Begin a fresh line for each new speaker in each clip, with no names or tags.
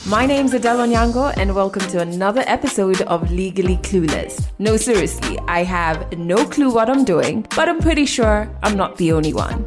My name's Adelle Onyango, and welcome to another episode of Legally Clueless. No, seriously, I have no clue what I'm doing, but I'm pretty sure I'm not the only one.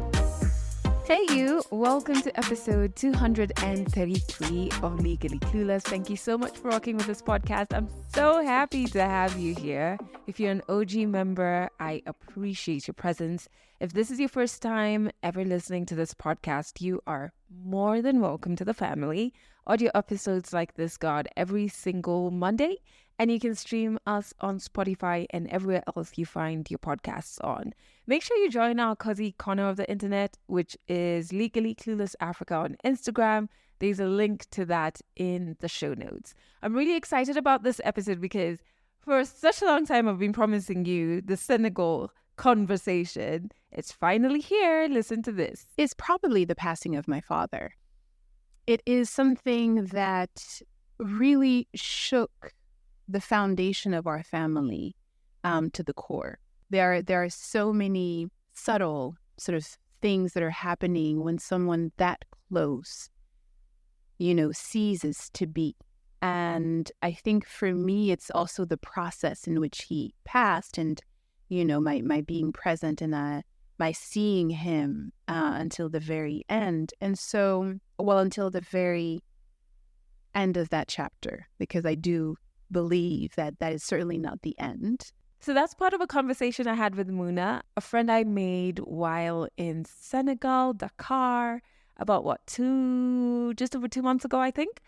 Hey you, welcome to episode 233 of Legally Clueless. Thank you so much for rocking with this podcast. I'm so happy to have you here. If you're an OG member, I appreciate your presence. If this is your first time ever listening to this podcast, you are more than welcome to the family. Audio episodes like this go out every single Monday, and you can stream us on Spotify and everywhere else you find your podcasts on. Make sure you join our cozy corner of the internet, which is Legally Clueless Africa on Instagram. There's a link to that in the show notes. I'm really excited about this episode because for such a long time I've been promising you the Senegal conversation. It's finally here. Listen to this.
It's probably the passing of my father. It is something that really shook the foundation of our family to the core. There are so many subtle sort of things that are happening when someone that close, ceases to be. And I think for me, it's also the process in which he passed and, my being present and my seeing him until the very end. And so, until the very end of that chapter, because I do believe that is certainly not the end.
So that's part of a conversation I had with Muna, a friend I made while in Senegal, Dakar, about just over 2 months ago, I think.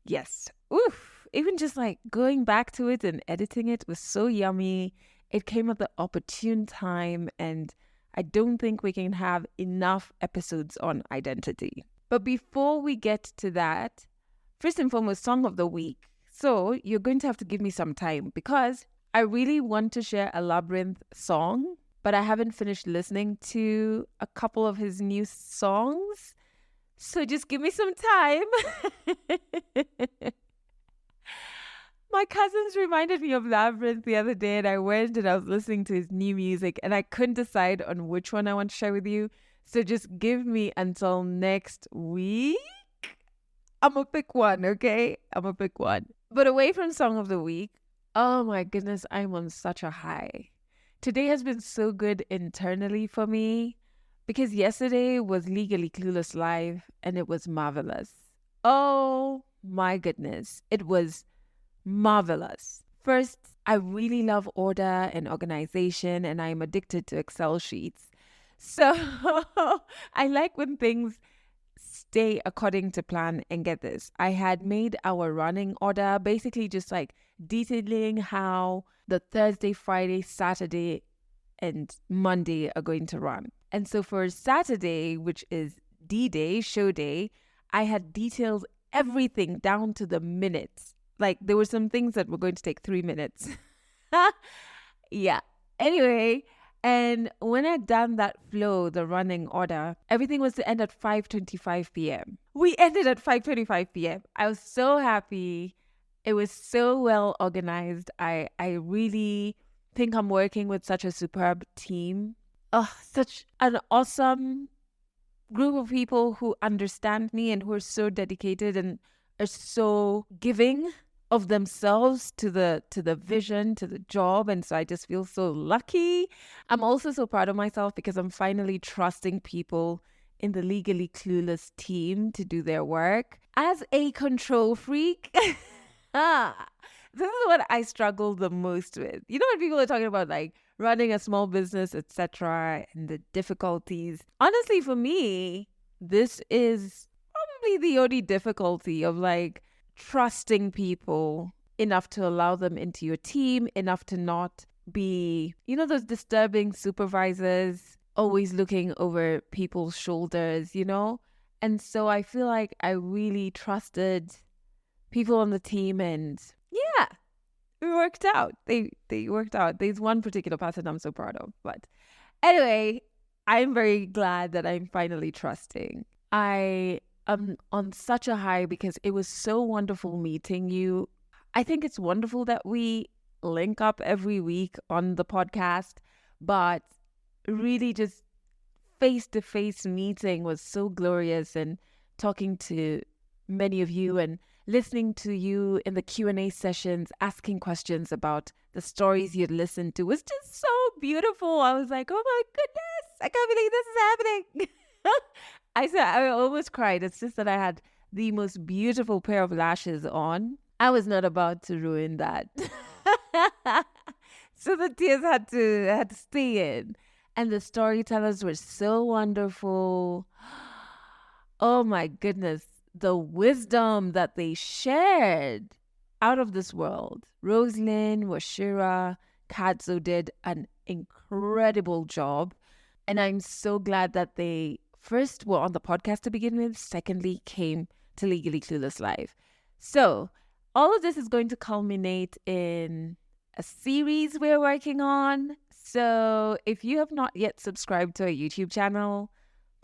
Yes. Oof. Even just like going back to it and editing it was so yummy. It came at the opportune time, and I don't think we can have enough episodes on identity. But before we get to that, first and foremost, song of the week. So you're going to have to give me some time because I really want to share a Labyrinth song, but I haven't finished listening to a couple of his new songs. So just give me some time. My cousins reminded me of Labyrinth the other day, and I went and I was listening to his new music, and I couldn't decide on which one I want to share with you. So just give me until next week. I'm going to pick one, okay? I'm going to pick one. But away from Song of the Week, oh my goodness, I'm on such a high. Today has been so good internally for me because yesterday was Legally Clueless Live and it was marvelous. Oh my goodness, it was marvelous. First, I really love order and organization, and I'm addicted to Excel sheets. So I like when things stay according to plan. And get this, I had made our running order, basically just like detailing how the Thursday, Friday, Saturday, and Monday are going to run. And so for Saturday, which is D-Day, show day, I had detailed everything down to the minutes. Like there were some things that were going to take 3 minutes. Yeah. Anyway, and when I'd done that flow, the running order, everything was to end at 5:25 p.m. We ended at 5:25 p.m. I was so happy. It was so well organized. I really think I'm working with such a superb team. Oh, such an awesome group of people who understand me and who are so dedicated and are so giving of themselves to the vision, to the job. And so I just feel so lucky. I'm also so proud of myself because I'm finally trusting people in the Legally Clueless team to do their work. As a control freak, this is what I struggle the most with. You know when people are talking about like running a small business, etc., and the difficulties. Honestly, for me, this is probably the only difficulty of like trusting people enough to allow them into your team, enough to not be, those disturbing supervisors always looking over people's shoulders, And so I feel like I really trusted people on the team, and yeah, it worked out. They worked out. There's one particular person I'm so proud of. But anyway, I'm very glad that I'm finally trusting. I am on such a high because it was so wonderful meeting you. I think it's wonderful that we link up every week on the podcast, but really just face-to-face meeting was so glorious, and talking to many of you and listening to you in the Q&A sessions, asking questions about the stories you'd listened to was just so beautiful. I was like, oh my goodness, I can't believe this is happening. I almost cried. It's just that I had the most beautiful pair of lashes on. I was not about to ruin that. So the tears had to stay in. And the storytellers were so wonderful. Oh my goodness. The wisdom that they shared, out of this world. Rosalind, Washira, Kadzo did an incredible job. And I'm so glad that they first were on the podcast to begin with, secondly, came to Legally Clueless Live. So all of this is going to culminate in a series we're working on. So if you have not yet subscribed to our YouTube channel,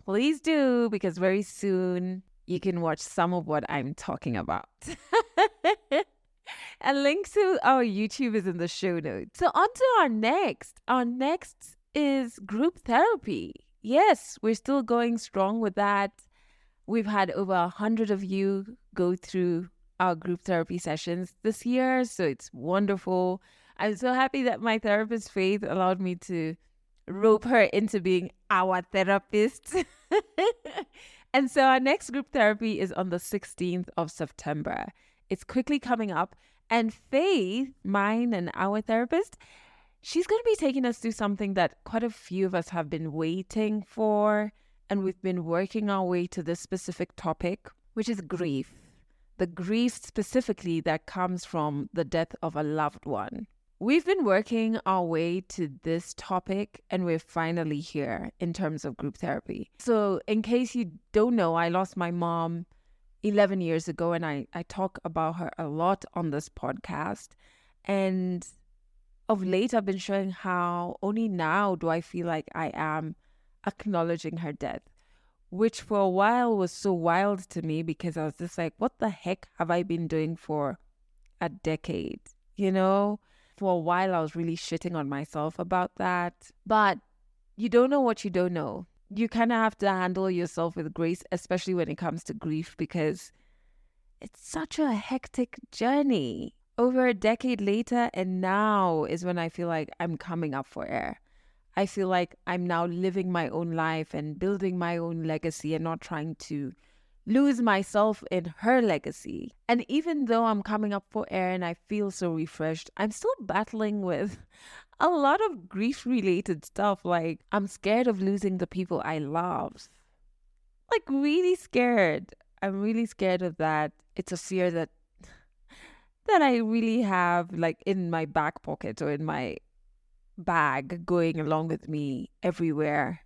please do, because very soon you can watch some of what I'm talking about. And link to our YouTube is in the show notes. So on to our next. Our next is group therapy. Yes, we're still going strong with that. We've had over 100 of you go through our group therapy sessions this year, so it's wonderful. I'm so happy that my therapist, Faith, allowed me to rope her into being our therapist. And so our next group therapy is on the 16th of September. It's quickly coming up. And Faith, mine and our therapist, she's going to be taking us through something that quite a few of us have been waiting for. And we've been working our way to this specific topic, which is grief. The grief specifically that comes from the death of a loved one. We've been working our way to this topic, and we're finally here in terms of group therapy. So in case you don't know, I lost my mom 11 years ago, and I talk about her a lot on this podcast. And of late, I've been showing how only now do I feel like I am acknowledging her death, which for a while was so wild to me because I was just like, what the heck have I been doing for a decade? You know? For a while, I was really shitting on myself about that. But you don't know what you don't know. You kind of have to handle yourself with grace, especially when it comes to grief, because it's such a hectic journey. Over a decade later, and now is when I feel like I'm coming up for air. I feel like I'm now living my own life and building my own legacy and not trying to lose myself in her legacy. And even though I'm coming up for air and I feel so refreshed, I'm still battling with a lot of grief-related stuff. Like, I'm scared of losing the people I love. Like, really scared. I'm really scared of that. It's a fear that I really have, like, in my back pocket or in my bag, going along with me everywhere,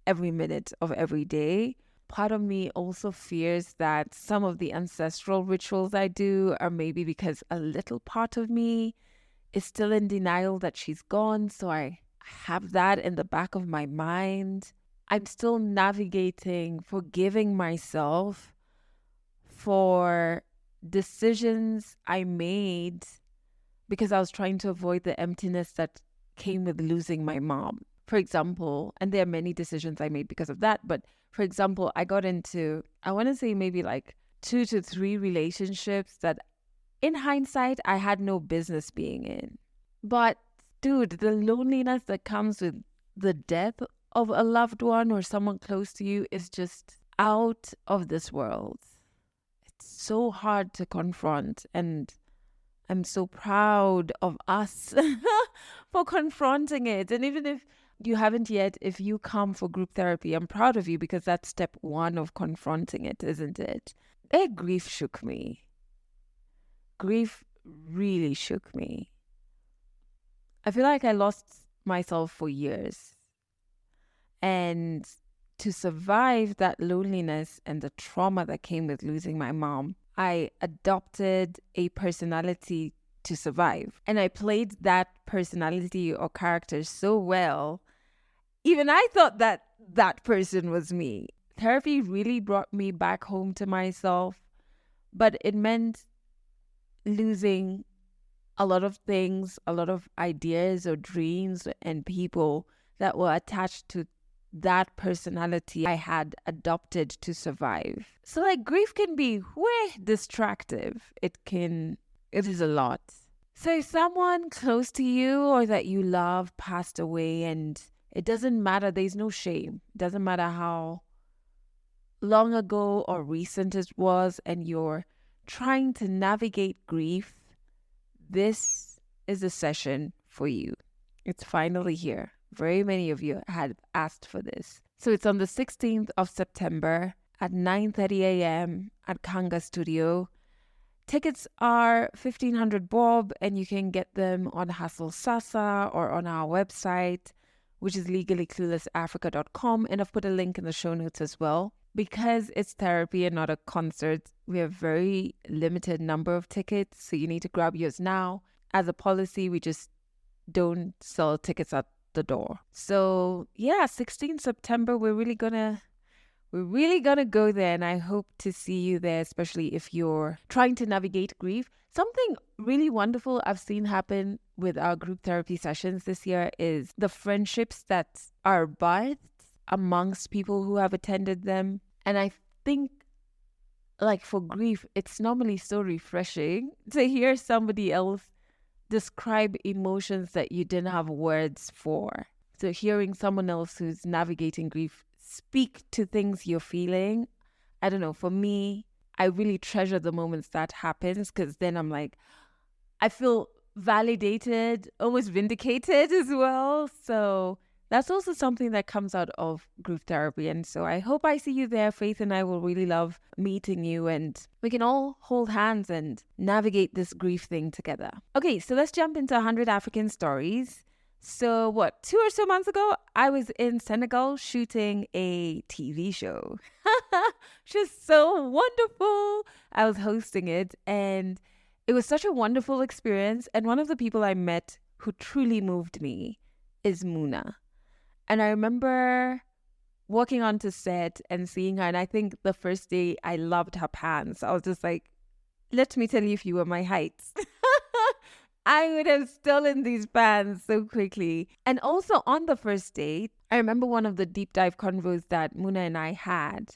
every minute of every day. Part of me also fears that some of the ancestral rituals I do are maybe because a little part of me is still in denial that she's gone. So I have that in the back of my mind. I'm still navigating, forgiving myself for decisions I made because I was trying to avoid the emptiness that came with losing my mom. For example, and there are many decisions I made because of that, but for example, I got into, I want to say maybe like 2 to 3 relationships that in hindsight, I had no business being in. But dude, the loneliness that comes with the death of a loved one or someone close to you is just out of this world. It's so hard to confront, and I'm so proud of us for confronting it. And even if you haven't yet, if you come for group therapy, I'm proud of you because that's step 1 of confronting it, isn't it? Grief shook me. Grief really shook me. I feel like I lost myself for years. And to survive that loneliness and the trauma that came with losing my mom, I adopted a personality to survive. And I played that personality or character so well, even I thought that that person was me. Therapy really brought me back home to myself, but it meant losing a lot of things, a lot of ideas or dreams and people that were attached to that personality I had adopted to survive. So like grief can be way distractive. It is a lot. So if someone close to you or that you love passed away, and it doesn't matter, there's no shame. It doesn't matter how long ago or recent it was, and you're trying to navigate grief, this is a session for you. It's finally here. Very many of you had asked for this. So it's on the 16th of September at 9:30 a.m. at Kanga Studio. Tickets are 1,500 bob, and you can get them on Hustle Sasa or on our website, which is legallycluelessafrica.com. And I've put a link in the show notes as well. Because it's therapy and not a concert, we have very limited number of tickets, so you need to grab yours now. As a policy, we just don't sell tickets at the door. So yeah, 16th September, we're really gonna go there, and I hope to see you there, especially if you're trying to navigate grief. Something really wonderful I've seen happen with our group therapy sessions this year is the friendships that are birthed amongst people who have attended them. And I think, like for grief, it's normally so refreshing to hear somebody else describe emotions that you didn't have words for. So hearing someone else who's navigating grief speak to things you're feeling, I don't know, for me, I really treasure the moments that happens, because then I'm like, I feel validated, almost vindicated as well. So that's also something that comes out of group therapy. And so I hope I see you there. Faith and I will really love meeting you, and we can all hold hands and navigate this grief thing together. Okay, so let's jump into 100 African stories. So 2 or so months ago, I was in Senegal shooting a TV show. Just so wonderful. I was hosting it, and it was such a wonderful experience. And one of the people I met who truly moved me is Muna. And I remember walking onto set and seeing her. And I think the first day I loved her pants. I was just like, let me tell you if you were my height. I would have stolen these pants so quickly. And also on the first date, I remember one of the deep dive convos that Muna and I had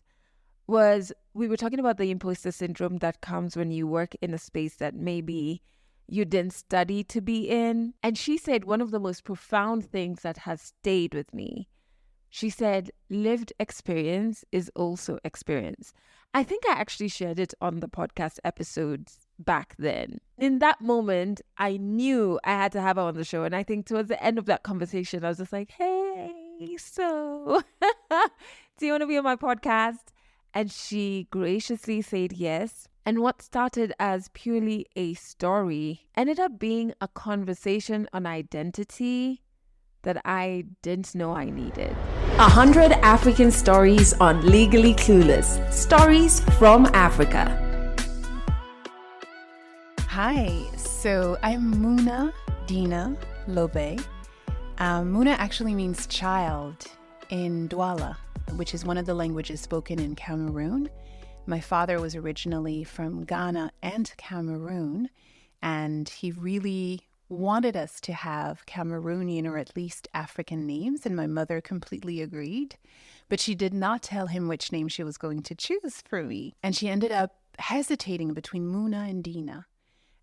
was we were talking about the imposter syndrome that comes when you work in a space that maybe you didn't study to be in. And she said one of the most profound things that has stayed with me. She said, lived experience is also experience. I think I actually shared it on the podcast episodes back then. In that moment, I knew I had to have her on the show. And I think towards the end of that conversation, I was just like, hey, so do you want to be on my podcast? And she graciously said yes. And what started as purely a story ended up being a conversation on identity that I didn't know I needed.
100 African stories on Legally Clueless. Stories from Africa.
Hi, so I'm Muna Dina Lobe. Muna actually means child in Douala, which is one of the languages spoken in Cameroon. My father was originally from Ghana and Cameroon, and he really wanted us to have Cameroonian or at least African names, and my mother completely agreed. But she did not tell him which name she was going to choose for me. And she ended up hesitating between Muna and Dina,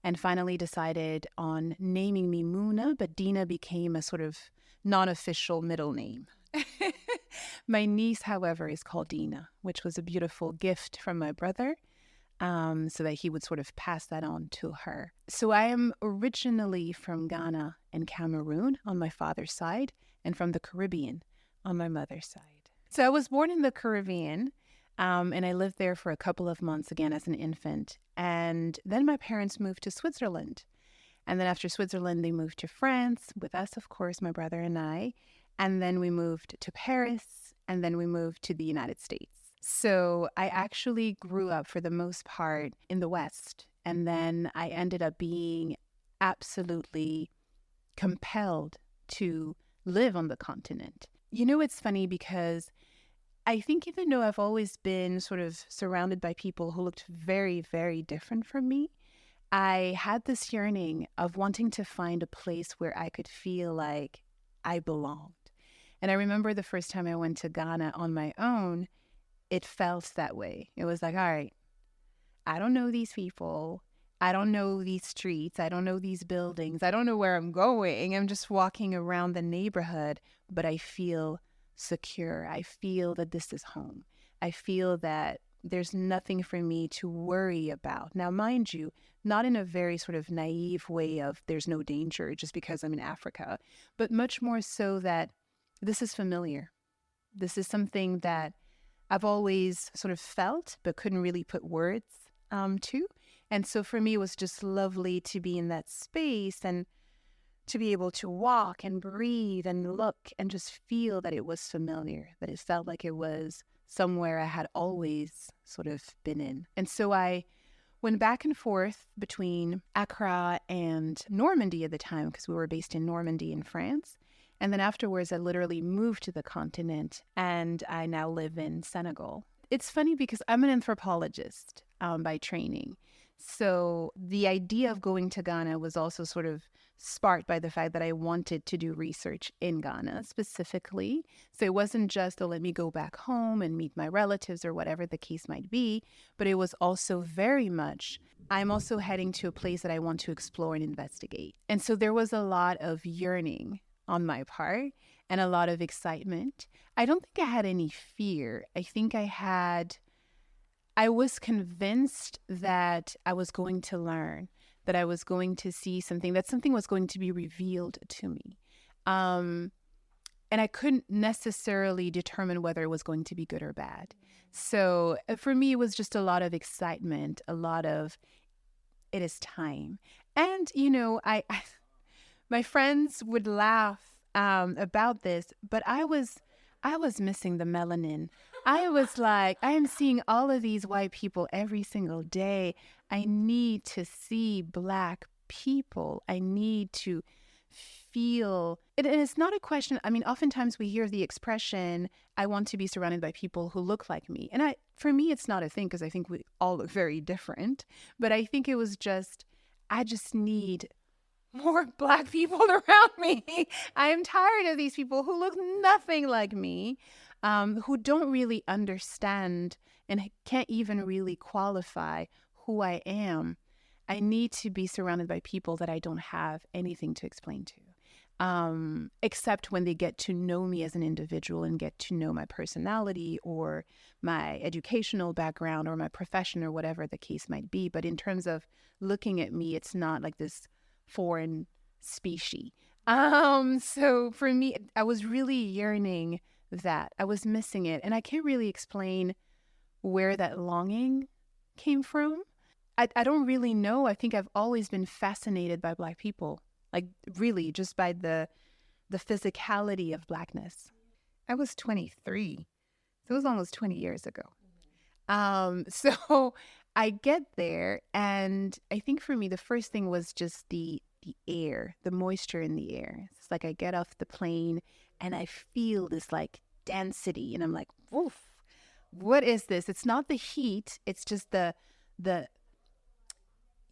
and finally decided on naming me Muna, but Dina became a sort of non-official middle name. My niece, however, is called Dina, which was a beautiful gift from my brother, so that he would sort of pass that on to her. So I am originally from Ghana and Cameroon on my father's side, and from the Caribbean on my mother's side. So I was born in the Caribbean, and I lived there for a couple of months again as an infant. And then my parents moved to Switzerland. And then after Switzerland, they moved to France with us, of course, my brother and I. And then we moved to Paris, and then we moved to the United States. So I actually grew up for the most part in the West. And then I ended up being absolutely compelled to live on the continent. You know, it's funny because I think even though I've always been sort of surrounded by people who looked very, very different from me, I had this yearning of wanting to find a place where I could feel like I belonged. And I remember the first time I went to Ghana on my own, it felt that way. It was like, all right, I don't know these people. I don't know these streets. I don't know these buildings. I don't know where I'm going. I'm just walking around the neighborhood, but I feel secure. I feel that this is home. I feel that there's nothing for me to worry about. Now, mind you, not in a very sort of naive way of there's no danger just because I'm in Africa, but much more so that this is familiar. This is something that I've always sort of felt, but couldn't really put words to. And so for me, it was just lovely to be in that space and to be able to walk and breathe and look and just feel that it was familiar, that it felt like it was somewhere I had always sort of been in. And so I went back and forth between Accra and Normandy at the time, because we were based in Normandy in France. And then afterwards, I literally moved to the continent, and I now live in Senegal. It's funny because I'm an anthropologist by training. So the idea of going to Ghana was also sort of sparked by the fact that I wanted to do research in Ghana specifically. So it wasn't just, oh, let me go back home and meet my relatives or whatever the case might be, but it was also very much, I'm also heading to a place that I want to explore and investigate. And so there was a lot of yearning on my part and a lot of excitement. I don't think I had any fear. I think I was convinced that I was going to learn, that I was going to see something, that something was going to be revealed to me. And I couldn't necessarily determine whether it was going to be good or bad. So for me, it was just a lot of excitement, a lot of, it is time. And, my friends would laugh about this, but I was missing the melanin. I was like, I am seeing all of these white people every single day. I need to see Black people. I need to feel it. And it's not a question. I mean, oftentimes we hear the expression, I want to be surrounded by people who look like me. And for me, it's not a thing, because I think we all look very different. But I think it was just, I just need more Black people around me. I am tired of these people who look nothing like me, who don't really understand and can't even really qualify who I am. I need to be surrounded by people that I don't have anything to explain to, except when they get to know me as an individual and get to know my personality or my educational background or my profession or whatever the case might be. But in terms of looking at me, it's not like this foreign species. So for me, I was really yearning that. I was missing it. And I can't really explain where that longing came from. I don't really know. I think I've always been fascinated by Black people, like really just by the physicality of Blackness. I was 23. So it was almost 20 years ago. So I get there, and I think for me, the first thing was just the air, the moisture in the air. It's like I get off the plane and I feel this like density, and I'm like, woof, what is this? It's not the heat. It's just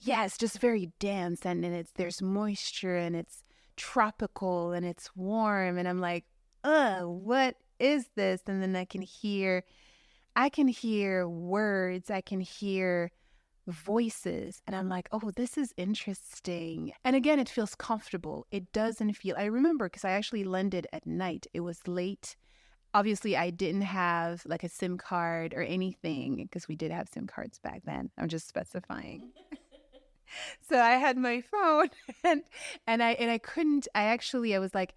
it's just very dense, and there's moisture, and it's tropical, and it's warm, and I'm like, what is this? And then I can hear words, I can hear voices, and I'm like, oh, this is interesting. And again, it feels comfortable. It doesn't feel, I remember, because I actually landed at night. It was late. Obviously, I didn't have like a SIM card or anything, because we did have SIM cards back then. I'm just specifying. So I had my phone, and I was like,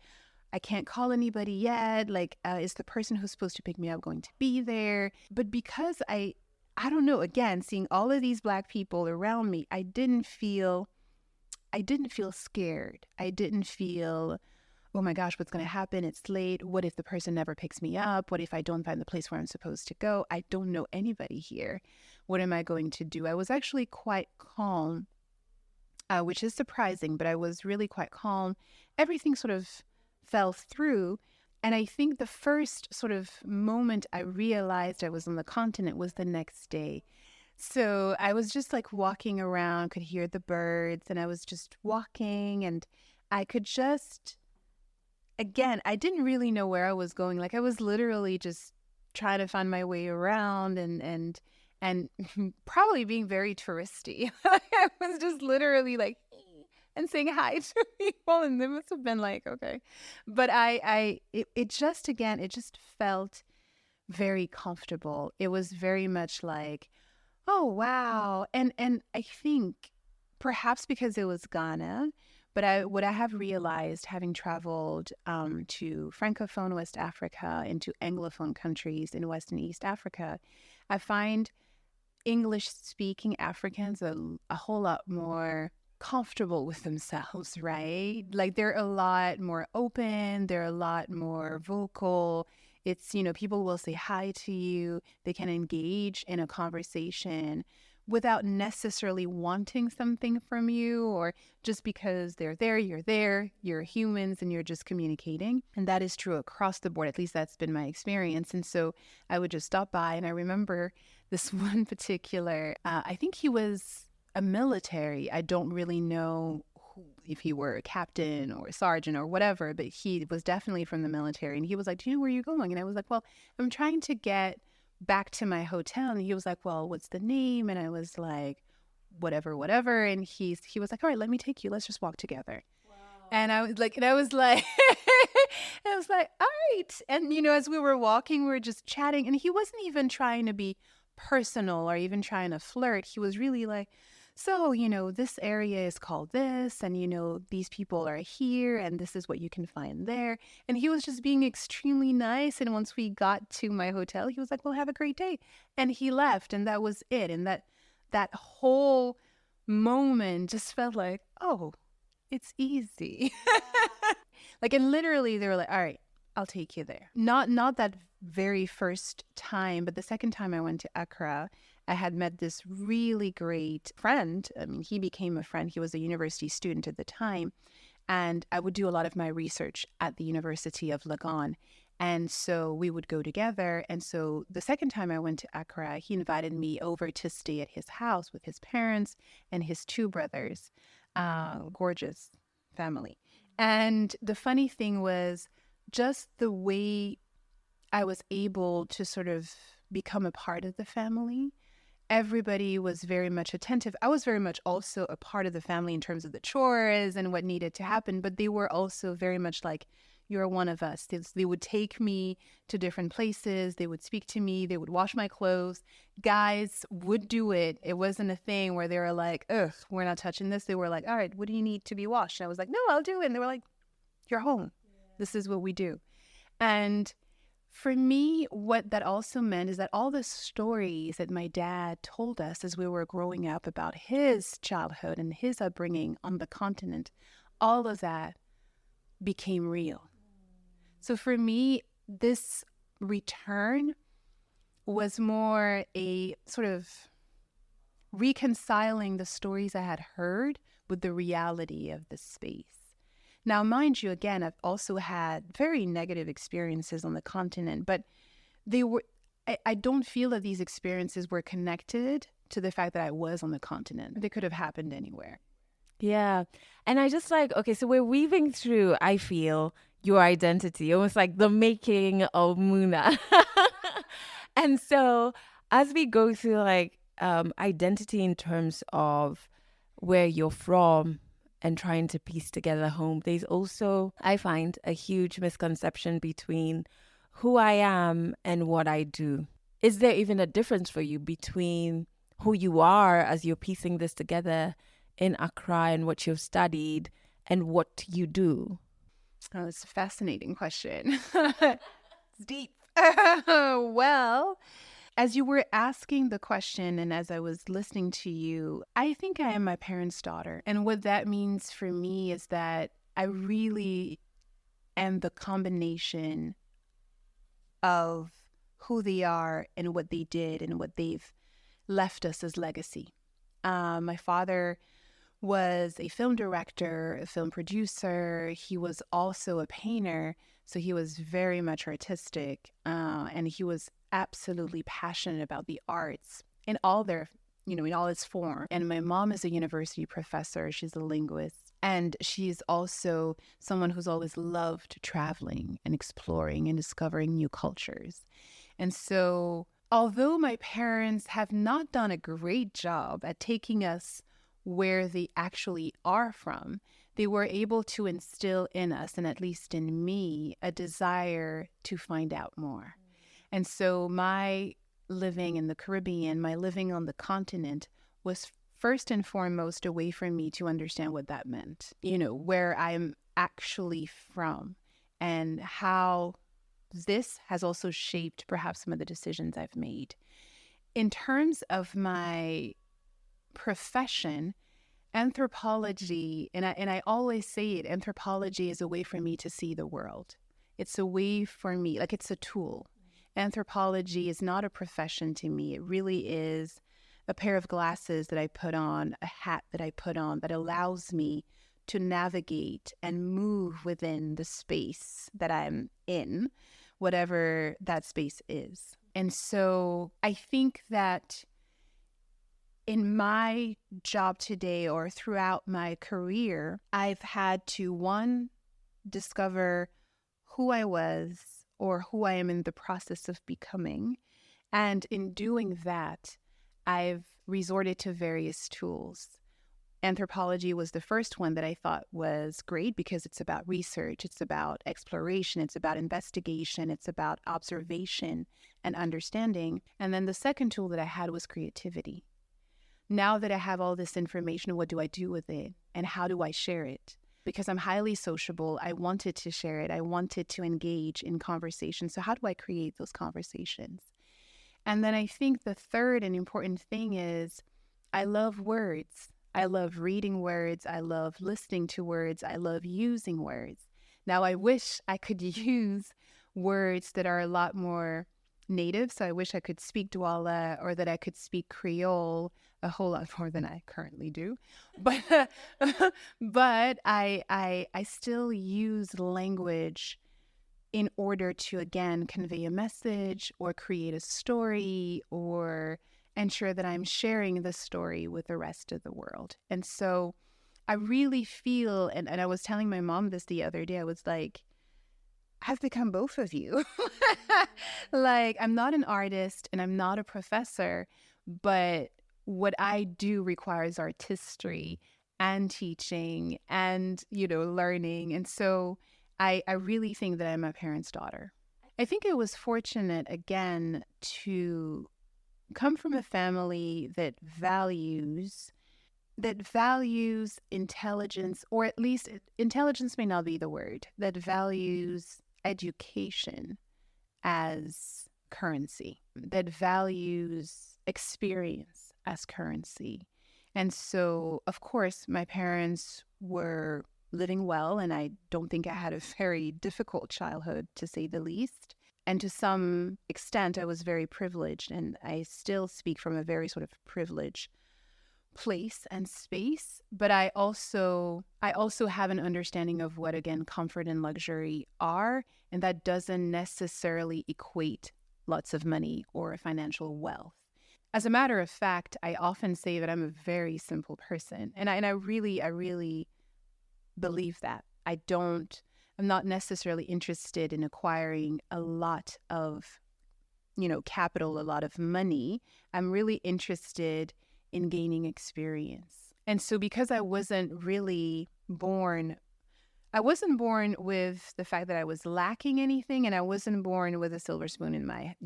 I can't call anybody yet. Like, is the person who's supposed to pick me up going to be there? But because I don't know, again, seeing all of these Black people around me, I didn't feel scared. I didn't feel, oh my gosh, what's going to happen? It's late. What if the person never picks me up? What if I don't find the place where I'm supposed to go? I don't know anybody here. What am I going to do? I was actually quite calm, which is surprising, but I was really quite calm. Everything sort of fell through. And I think the first sort of moment I realized I was on the continent was the next day. So I was just like walking around, could hear the birds, and I was just walking, and I could just again, I didn't really know where I was going. Like I was literally just trying to find my way around and probably being very touristy. I was just literally like and saying hi to people, and they must have been like, okay. But it just, again, it just felt very comfortable. It was very much like, oh wow. And I think perhaps because it was Ghana, but what I have realized, having traveled to Francophone West Africa and to Anglophone countries in West and East Africa, I find English-speaking Africans a whole lot more comfortable with themselves, right? Like they're a lot more open, they're a lot more vocal. It's, people will say hi to you, they can engage in a conversation without necessarily wanting something from you, or just because they're there, you're humans and you're just communicating. And that is true across the board. At least that's been my experience. And so I would just stop by, and I remember this one particular, I think he was a military. I don't really know if he were a captain or a sergeant or whatever, but he was definitely from the military. And he was like, do you know where you're going? And I was like, well, I'm trying to get back to my hotel. And he was like, well, what's the name? And I was like, whatever. And he was like, all right, let me take you. Let's just walk together. Wow. And I was like, all right. And, as we were walking, we were just chatting, and he wasn't even trying to be personal or even trying to flirt. He was really like, so, this area is called this, and, these people are here, and this is what you can find there. And he was just being extremely nice. And once we got to my hotel, he was like, well, have a great day. And he left, and that was it. And that whole moment just felt like, oh, it's easy. Like, and literally they were like, all right, I'll take you there. Not that very first time, but the second time I went to Accra, I had met this really great friend. I mean, he became a friend. He was a university student at the time. And I would do a lot of my research at the University of Legon. And so we would go together. And so the second time I went to Accra, he invited me over to stay at his house with his parents and his two brothers. Gorgeous family. And the funny thing was just the way I was able to sort of become a part of the family. Everybody was very much attentive. I was very much also a part of the family in terms of the chores and what needed to happen, but they were also very much like, you're one of us. They would take me to different places. They would speak to me. They would wash my clothes. Guys would do it. It wasn't a thing where they were like, ugh, we're not touching this. They were like, all right, what do you need to be washed? And I was like, no, I'll do it. And they were like, you're home. This is what we do. And for me, what that also meant is that all the stories that my dad told us as we were growing up about his childhood and his upbringing on the continent, all of that became real. So for me, this return was more a sort of reconciling the stories I had heard with the reality of the space. Now, mind you, again, I've also had very negative experiences on the continent, but I don't feel that these experiences were connected to the fact that I was on the continent. They could have happened anywhere.
Yeah. And I just like, okay, so we're weaving through, I feel, your identity, almost like the making of Muna. And so as we go through like identity in terms of where you're from, and trying to piece together home, there's also, I find, a huge misconception between who I am and what I do. Is there even a difference for you between who you are as you're piecing this together in Accra and what you've studied and what you do?
Oh, it's a fascinating question. It's deep. Well, as you were asking the question and as I was listening to you, I think I am my parents' daughter. And what that means for me is that I really am the combination of who they are and what they did and what they've left us as legacy. My father was a film director, a film producer. He was also a painter. So he was very much artistic, and he was absolutely passionate about the arts in all their, in all its form. And my mom is a university professor. She's a linguist. And she's also someone who's always loved traveling and exploring and discovering new cultures. And so, although my parents have not done a great job at taking us where they actually are from, they were able to instill in us, and at least in me, a desire to find out more. And so my living in the Caribbean, my living on the continent, was first and foremost a way for me to understand what that meant, where I'm actually from, and how this has also shaped perhaps some of the decisions I've made. In terms of my profession, anthropology, and I always say it, anthropology is a way for me to see the world. It's a way for me, like it's a tool. Anthropology is not a profession to me. It really is a pair of glasses that I put on, a hat that I put on that allows me to navigate and move within the space that I'm in, whatever that space is. And so I think that in my job today or throughout my career, I've had to, one, discover who I was or who I am in the process of becoming. And in doing that, I've resorted to various tools. Anthropology was the first one that I thought was great because it's about research, it's about exploration, it's about investigation, it's about observation and understanding. And then the second tool that I had was creativity. Now that I have all this information, what do I do with it? And how do I share it? Because I'm highly sociable, I wanted to share it. I wanted to engage in conversation. So how do I create those conversations? And then I think the third and important thing is I love words. I love reading words. I love listening to words. I love using words. Now, I wish I could use words that are a lot more native. So I wish I could speak Douala or that I could speak Creole a whole lot more than I currently do. But but I still use language in order to, again, convey a message or create a story or ensure that I'm sharing the story with the rest of the world. And so I really feel, and I was telling my mom this the other day, I was like, I've become both of you. Like, I'm not an artist and I'm not a professor, but what I do requires artistry and teaching and, learning. And so I really think that I'm my parents' daughter. I think I was fortunate, again, to come from a family that values intelligence, or at least intelligence may not be the word, that values education as currency, that values experience as currency. And so, of course, my parents were living well, and I don't think I had a very difficult childhood, to say the least. And to some extent, I was very privileged, and I still speak from a very sort of privileged place and space. But I also have an understanding of what, again, comfort and luxury are, and that doesn't necessarily equate lots of money or financial wealth. As a matter of fact, I often say that I'm a very simple person, and I really believe that. I'm not necessarily interested in acquiring a lot of, capital, a lot of money. I'm really interested in gaining experience. And so because I wasn't born with the fact that I was lacking anything, and I wasn't born with a silver spoon in my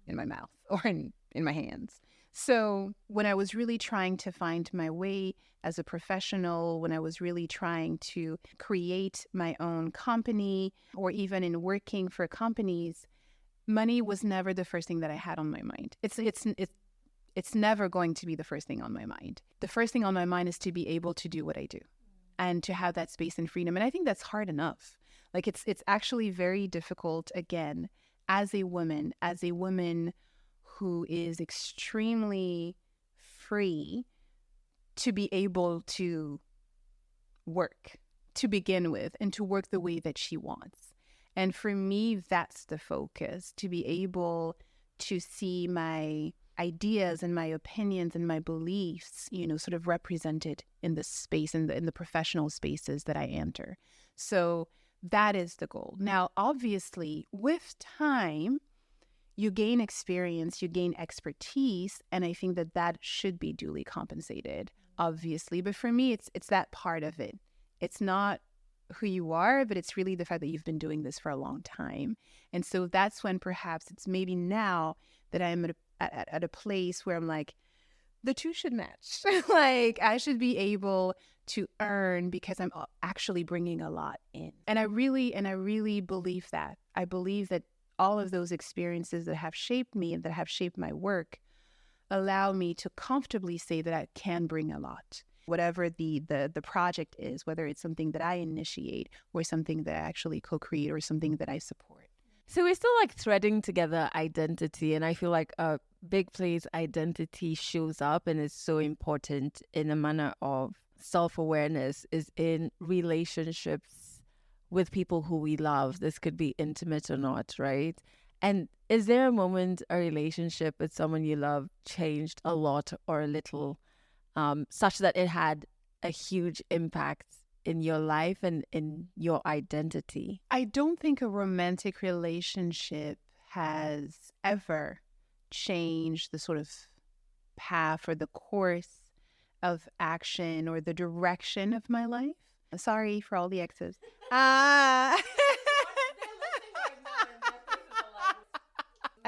mouth or in my hands. So when I was really trying to find my way as a professional, when I was really trying to create my own company, or even in working for companies, money was never the first thing that I had on my mind. It's never going to be the first thing on my mind. The first thing on my mind is to be able to do what I do and to have that space and freedom. And I think that's hard enough. Like it's actually very difficult, again, as a woman who is extremely free, to be able to work to begin with and to work the way that she wants. And for me, that's the focus, to be able to see my ideas and my opinions and my beliefs, sort of represented in the space, in the professional spaces that I enter. So that is the goal. Now, obviously, with time, you gain experience, you gain expertise, and I think that should be duly compensated, obviously. But for me, it's that part of it. It's not who you are, but it's really the fact that you've been doing this for a long time. And so that's when perhaps it's maybe now that I'm at a place where I'm like, the two should match. Like, I should be able to earn because I'm actually bringing a lot in. And I really believe that. I believe that all of those experiences that have shaped me and that have shaped my work allow me to comfortably say that I can bring a lot. Whatever the project is, whether it's something that I initiate or something that I actually co-create or something that I support.
So we're still like threading together identity, and I feel like a big place identity shows up and is so important in a manner of self-awareness is in relationships with people who we love. This could be intimate or not, right? And is there a moment a relationship with someone you love changed a lot or a little, such that it had a huge impact in your life and in your identity?
I don't think a romantic relationship has ever changed the sort of path or the course of action or the direction of my life. Sorry for all the exes. I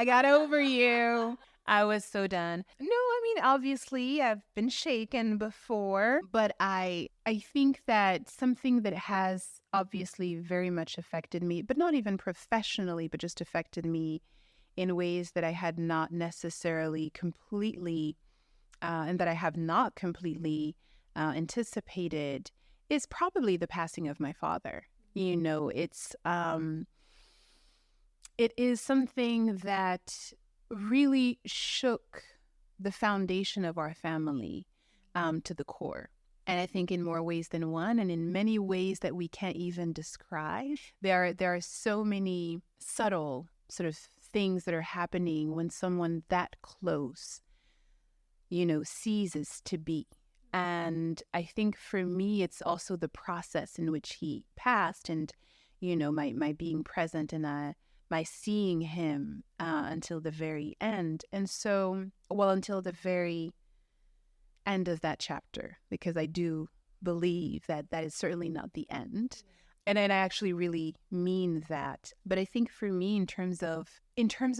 got over you. I was so done. No, I mean, obviously, I've been shaken before, but I think that something that has obviously very much affected me, but not even professionally, but just affected me in ways that I had not necessarily completely, and that I have not completely anticipated, is probably the passing of my father. It is something that really shook the foundation of our family to the core. And I think in more ways than one, and in many ways that we can't even describe. There are so many subtle sort of things that are happening when someone that close, ceases to be. And I think for me, it's also the process in which he passed and, my being present and my seeing him until the very end. And so, until the very end of that chapter, because I do believe that is certainly not the end. And I actually really mean that. But I think for me, in terms of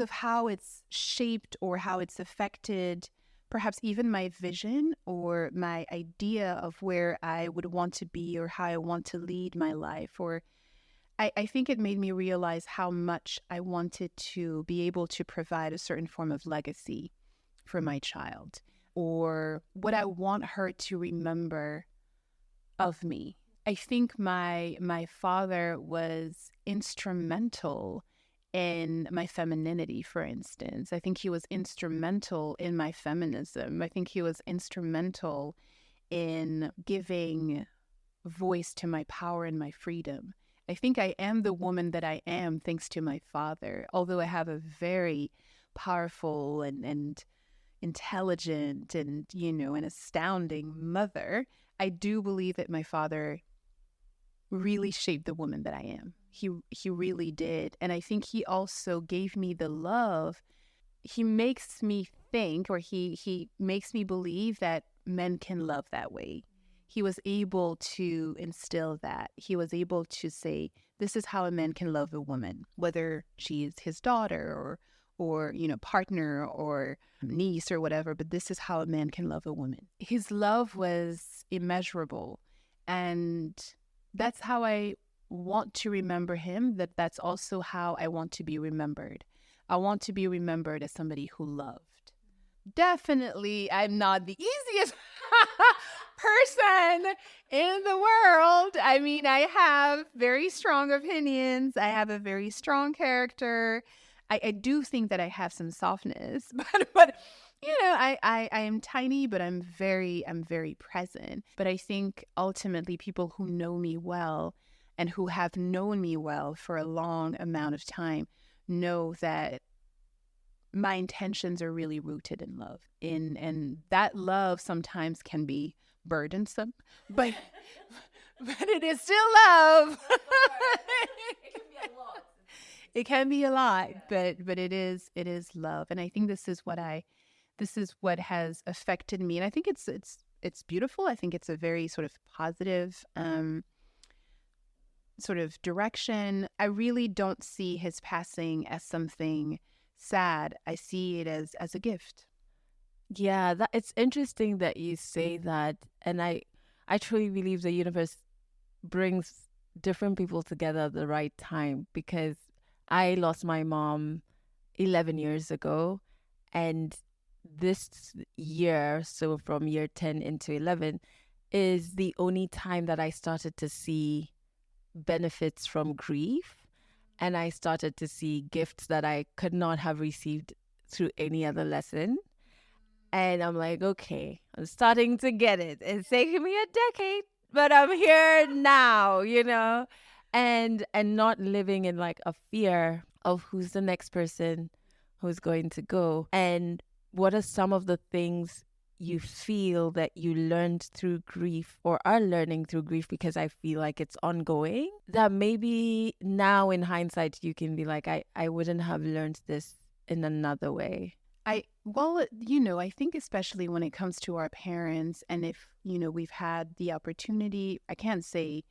how it's shaped or how it's affected, perhaps even my vision or my idea of where I would want to be or how I want to lead my life, or I think it made me realize how much I wanted to be able to provide a certain form of legacy for my child, or what I want her to remember of me. I think my father was instrumental in my femininity, for instance. I think he was instrumental in my feminism. I think he was instrumental in giving voice to my power and my freedom. I think I am the woman that I am thanks to my father. Although I have a very powerful and intelligent and, an astounding mother, I do believe that my father really shaped the woman that I am. He really did. And I think he also gave me the love. He makes me think, or he makes me believe that men can love that way. He was able to instill that. He was able to say, this is how a man can love a woman, whether she is his daughter or partner or niece or whatever, but this is how a man can love a woman. His love was immeasurable. And that's how I want to remember him. That's also how I want to be remembered. I want to be remembered as somebody who loved. Definitely, I'm not the easiest person in the world. I mean, I have very strong opinions. I have a very strong character. I do think that I have some softness, but I am tiny, but I'm very present. But I think ultimately people who know me well and who have known me well for a long amount of time know that my intentions are really rooted in love. And that love sometimes can be burdensome, but it is still love. It can be a lot, but it is love. And I think this is what has affected me. And I think it's beautiful. I think it's a very sort of positive sort of direction. I really don't see his passing as something sad. I see it as a gift.
Yeah, it's interesting that you say that. And I truly believe the universe brings different people together at the right time, because I lost my mom 11 years ago. And this year, so from year 10 into 11, is the only time that I started to see benefits from grief. And I started to see gifts that I could not have received through any other lesson. And I'm like, okay, I'm starting to get it. It's taken me a decade, but I'm here now, and not living in like a fear of who's the next person who's going to go. And what are some of the things you feel that you learned through grief or are learning through grief, because I feel like it's ongoing, that maybe now in hindsight you can be like, I wouldn't have learned this in another way?
I think especially when it comes to our parents, and if, we've had the opportunity, I can't say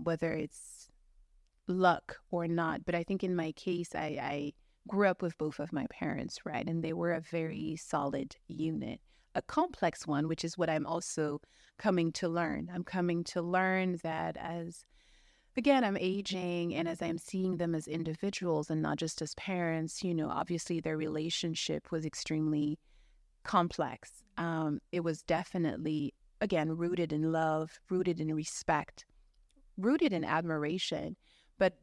whether it's luck or not, but I think in my case, I grew up with both of my parents, right? And they were a very solid unit, a complex one, which is what I'm also coming to learn. I'm coming to learn that again, I'm aging, and as I'm seeing them as individuals and not just as parents, obviously their relationship was extremely complex. It was definitely, again, rooted in love, rooted in respect, rooted in admiration. But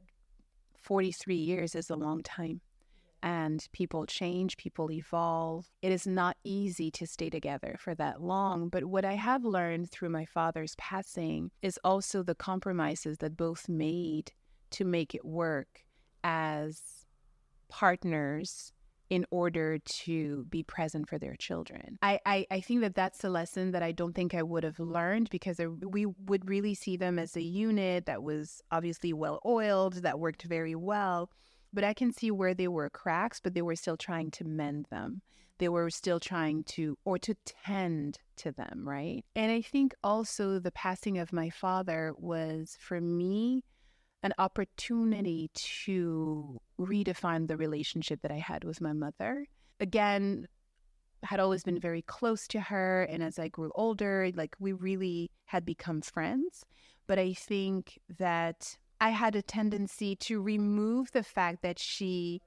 43 years is a long time. And people change, people evolve. It is not easy to stay together for that long. But what I have learned through my father's passing is also the compromises that both made to make it work as partners in order to be present for their children. I think that that's a lesson that I don't think I would have learned, because we would really see them as a unit that was obviously well-oiled, that worked very well. But I can see where there were cracks, but they were still trying to mend them. They were still trying to tend to them, right? And I think also the passing of my father was, for me, an opportunity to redefine the relationship that I had with my mother. Again, had always been very close to her. And as I grew older, like, we really had become friends. But I think that I had a tendency to remove the fact that she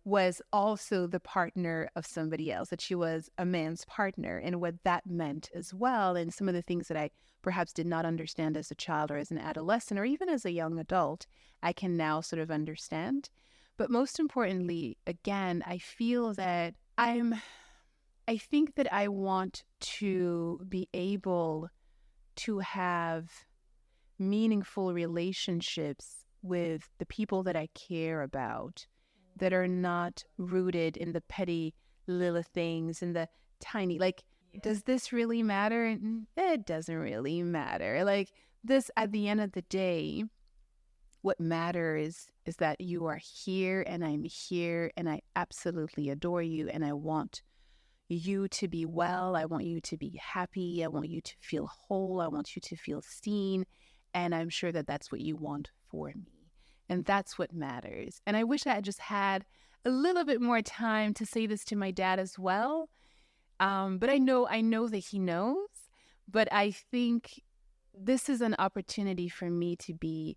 was also the partner of somebody else, that she was a man's partner, and what that meant as well. And some of the things that I perhaps did not understand as a child or as an adolescent or even as a young adult, I can now sort of understand. But most importantly, again, I feel that I think that I want to be able to have meaningful relationships with the people that I care about, that are not rooted in the petty little things and the tiny, like, does this really matter? It doesn't really matter. Like, this, at the end of the day, what matters is that you are here and I'm here, and I absolutely adore you, and I want you to be well. I want you to be happy. I want you to feel whole. I want you to feel seen. And I'm sure that that's what you want for me. And that's what matters. And I wish I had just had a little bit more time to say this to my dad as well. But I know that he knows. But I think this is an opportunity for me to be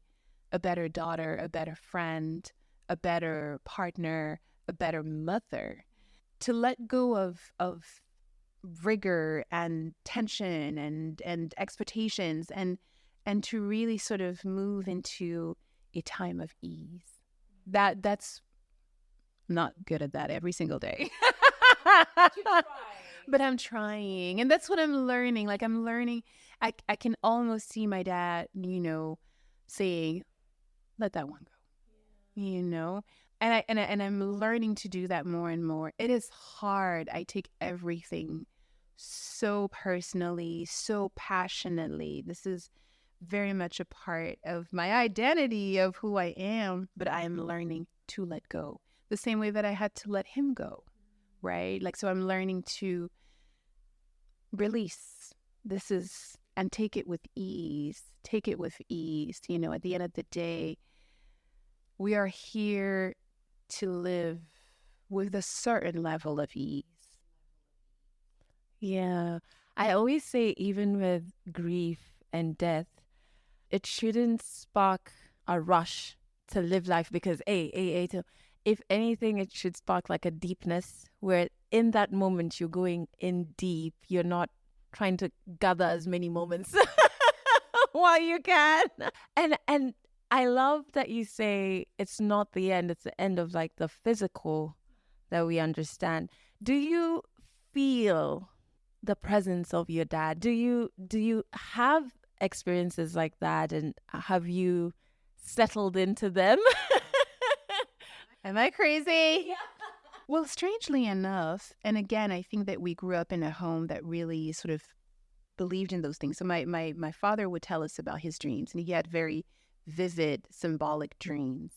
a better daughter, a better friend, a better partner, a better mother. To let go of rigor and tension and expectations, and to really sort of move into a time of ease. That's not good at that every single day. But I'm trying. And that's what I'm learning. Like, I'm learning. I can almost see my dad, saying, let that one go. And I'm learning to do that more and more. It is hard. I take everything so personally, so passionately. This is very much a part of my identity, of who I am, but I am learning to let go the same way that I had to let him go, right? Like, so I'm learning to release. And take it with ease. Take it with ease. You know, at the end of the day, we are here to live with a certain level of ease.
Yeah. I always say, even with grief and death, it shouldn't spark a rush to live life because, if anything, it should spark like a deepness where in that moment you're going in deep. You're not trying to gather as many moments while you can. And I love that you say it's not the end, it's the end of like the physical that we understand. Do you feel the presence of your dad? Do you have experiences like that, and have you settled into them?
Am I crazy? Yeah. Well, strangely enough, and again, I think that we grew up in a home that really sort of believed in those things. So my father would tell us about his dreams, and he had very vivid, symbolic dreams.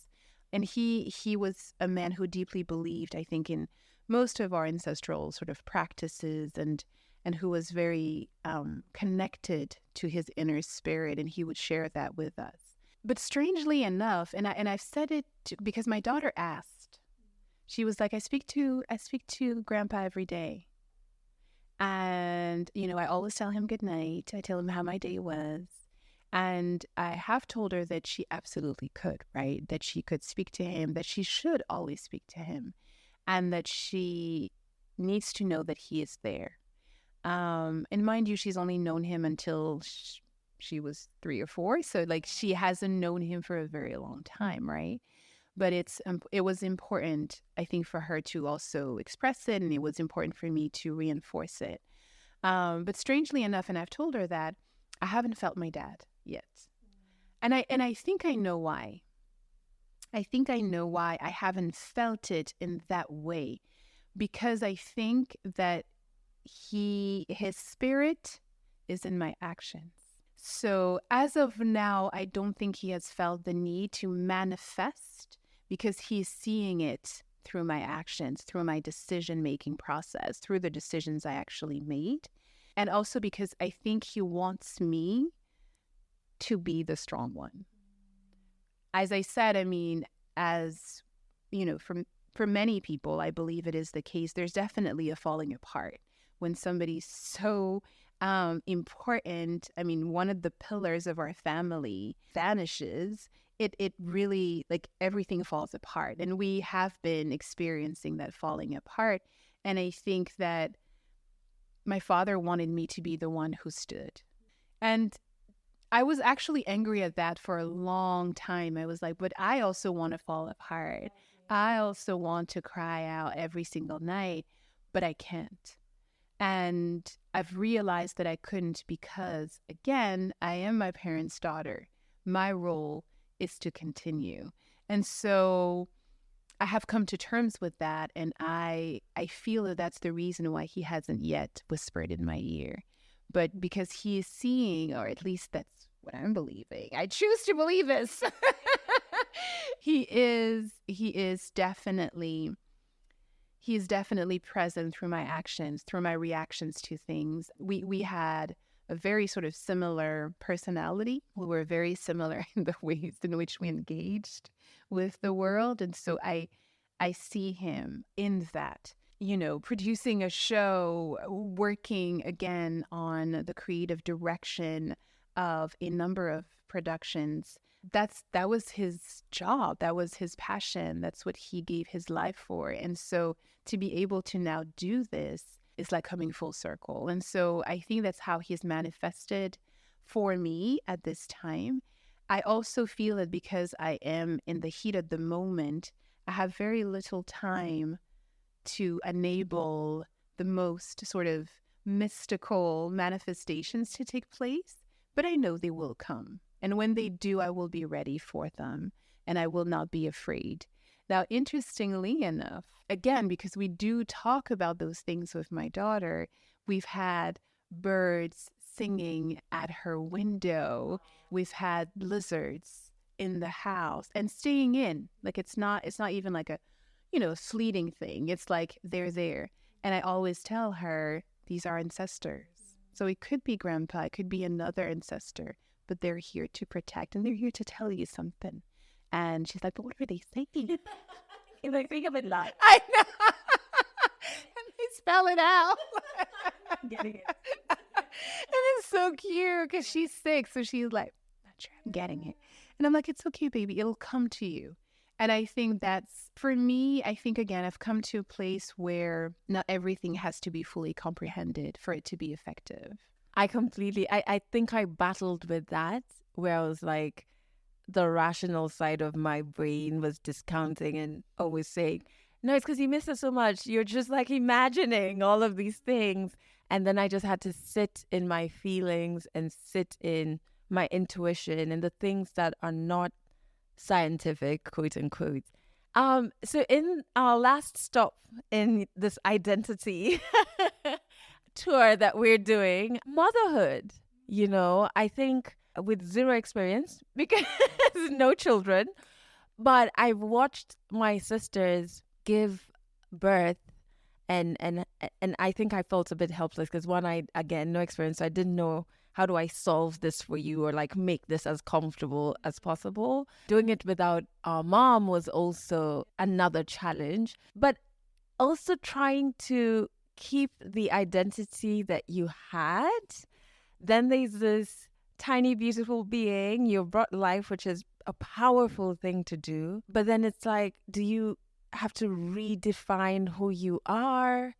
And he was a man who deeply believed, I think, in most of our ancestral sort of practices, and who was very connected to his inner spirit, and he would share that with us. But strangely enough, and I've said it because my daughter asked. She was like, I speak to Grandpa every day. And, you know, I always tell him good night. I tell him how my day was. And I have told her that she absolutely could, right? That she could speak to him, that she should always speak to him, and that she needs to know that he is there. And mind you, she's only known him until she was 3 or 4. So like she hasn't known him for a very long time, right? But it was important, I think, for her to also express it, and it was important for me to reinforce it. But strangely enough, and I've told her that, I haven't felt my dad yet. And I think I know why. I think I know why I haven't felt it in that way. Because I think that his spirit is in my actions. So as of now, I don't think he has felt the need to manifest, because he's seeing it through my actions, through my decision-making process, through the decisions I actually made. And also because I think he wants me to be the strong one. As I said, I mean, as, you know, for many people, I believe it is the case. There's definitely a falling apart when somebody's so important. I mean, one of the pillars of our family vanishes. It really, like, everything falls apart. And we have been experiencing that falling apart. And I think that my father wanted me to be the one who stood. And I was actually angry at that for a long time. I was like, but I also want to fall apart. I also want to cry out every single night, but I can't. And I've realized that I couldn't because, again, I am my parents' daughter. My role is to continue. And so I have come to terms with that, and I feel that that's the reason why he hasn't yet whispered in my ear. But because he is seeing, or at least that's what I'm believing, I choose to believe this. He is definitely present through my actions, through my reactions to things. We had a very sort of similar personality. We were very similar in the ways in which we engaged with the world. And so I see him in that, you know, producing a show, working again on the creative direction of a number of productions. That was his job. That was his passion. That's what he gave his life for. And so to be able to now do this is like coming full circle. And so I think that's how he's manifested for me at this time. I also feel that because I am in the heat of the moment, I have very little time to enable the most sort of mystical manifestations to take place, but I know they will come. And when they do, I will be ready for them, and I will not be afraid. Now, interestingly enough, again, because we do talk about those things with my daughter, we've had birds singing at her window. We've had lizards in the house and staying in. Like it's not even like a, fleeting thing. It's like they're there. And I always tell her, these are ancestors. So it could be grandpa, it could be another ancestor, but they're here to protect and they're here to tell you something. And she's like, but what are they saying?
You're like, think of it live.
I know. And they spell it out.
I'm getting it.
And it's so cute because she's 6. So she's like, not sure I'm getting it. And I'm like, it's okay, baby. It'll come to you. And I think that's, for me, I think, again, I've come to a place where not everything has to be fully comprehended for it to be effective.
I think I battled with that, where I was like, the rational side of my brain was discounting and always saying, no, it's because you miss it so much. You're just like imagining all of these things. And then I just had to sit in my feelings and sit in my intuition and the things that are not scientific, quote unquote. So in our last stop in this identity tour that we're doing, motherhood, I think with zero experience because no children, but I've watched my sisters give birth and I think I felt a bit helpless because no experience. So I didn't know, how do I solve this for you or like make this as comfortable as possible? Doing it without our mom was also another challenge, but also trying to keep the identity that you had. Then there's this tiny, beautiful being you brought life, which is a powerful thing to do. But then it's like, do you have to redefine who you are?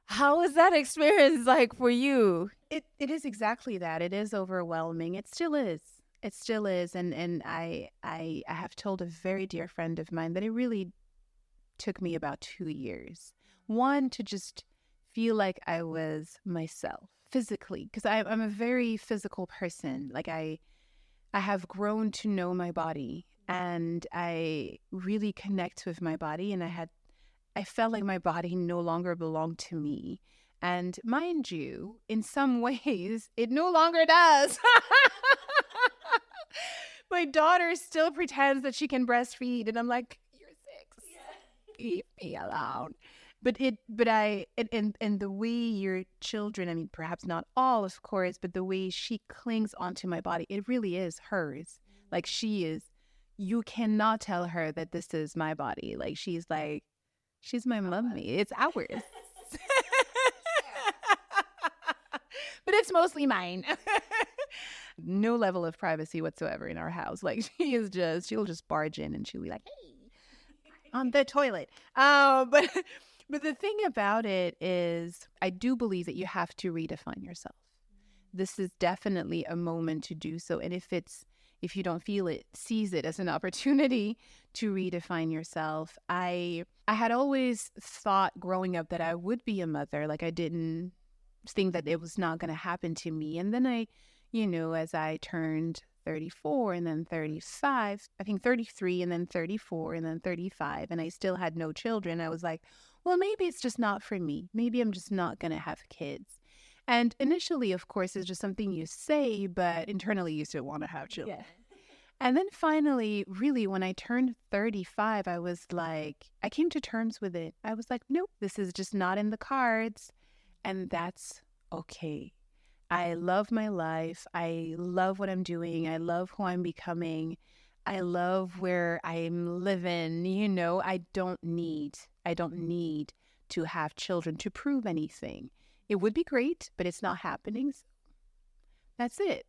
How was that experience like for you?
It is exactly that. It is overwhelming. It still is. It still is. And I have told a very dear friend of mine that it really took me about 2 years. One, to just feel like I was myself physically, because I'm a very physical person. Like I have grown to know my body and I really connect with my body, and I felt like my body no longer belonged to me. And mind you, in some ways, it no longer does. My daughter still pretends that she can breastfeed, and I'm like, you're 6. Yeah. Leave me alone. But the way your children, I mean, perhaps not all, of course, but the way she clings onto my body, it really is hers. Like she is, you cannot tell her that this is my body. Like she's my mummy. It's ours. But it's mostly mine. No level of privacy whatsoever in our house. Like she'll just barge in and she'll be like, hey, on the toilet. But the thing about it is, I do believe that you have to redefine yourself. This is definitely a moment to do so. And if you don't feel it, seize it as an opportunity to redefine yourself. I had always thought growing up that I would be a mother. Like I didn't think that it was not going to happen to me. And then as I turned 34 and then 35, I think 33 and then 34 and then 35, and I still had no children, I was like, well, maybe it's just not for me. Maybe I'm just not going to have kids. And initially, of course, it's just something you say, but internally you still want to have children. Yeah. And then finally, really, when I turned 35, I was like, I came to terms with it. I was like, nope, this is just not in the cards. And that's okay. I love my life. I love what I'm doing. I love who I'm becoming. I love where I'm living. I don't need to have children to prove anything. It would be great, but it's not happening. So that's it.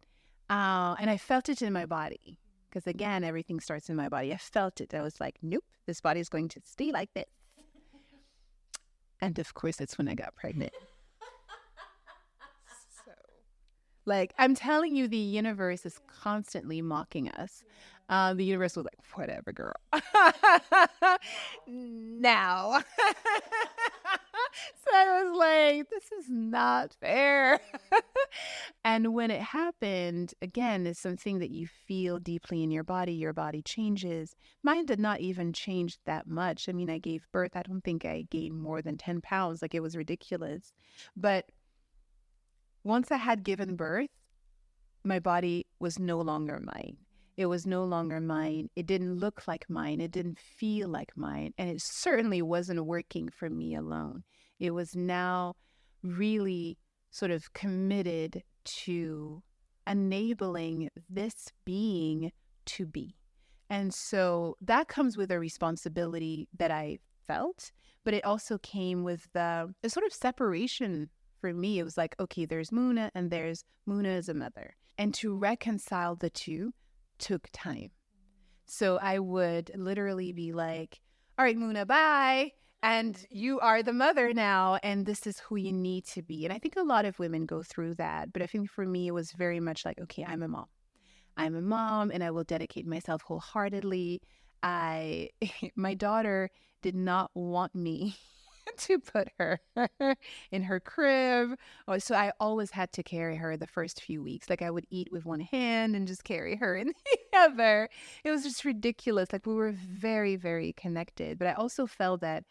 And I felt it in my body. Because again, everything starts in my body. I felt it. I was like, nope, this body is going to stay like this. And of course, that's when I got pregnant. Like, I'm telling you, the universe is constantly mocking us. The universe was like, whatever, girl. Now. So I was like, this is not fair. And when it happened, again, it's something that you feel deeply in your body changes. Mine did not even change that much. I mean, I gave birth. I don't think I gained more than 10 pounds. Like, it was ridiculous. But once I had given birth, my body was no longer mine. It was no longer mine. It didn't look like mine. It didn't feel like mine. And it certainly wasn't working for me alone. It was now really sort of committed to enabling this being to be. And so that comes with a responsibility that I felt, but it also came with a sort of separation for me. It was like, okay, there's Muna and there's Muna as a mother. And to reconcile the two took time. So I would literally be like, all right, Muna, bye. And you are the mother now, and this is who you need to be. And I think a lot of women go through that. But I think for me, it was very much like, okay, I'm a mom. I'm a mom, and I will dedicate myself wholeheartedly. My daughter did not want me to put her in her crib. So I always had to carry her the first few weeks. Like, I would eat with one hand and just carry her in the other. It was just ridiculous. Like, we were very, very connected. But I also felt that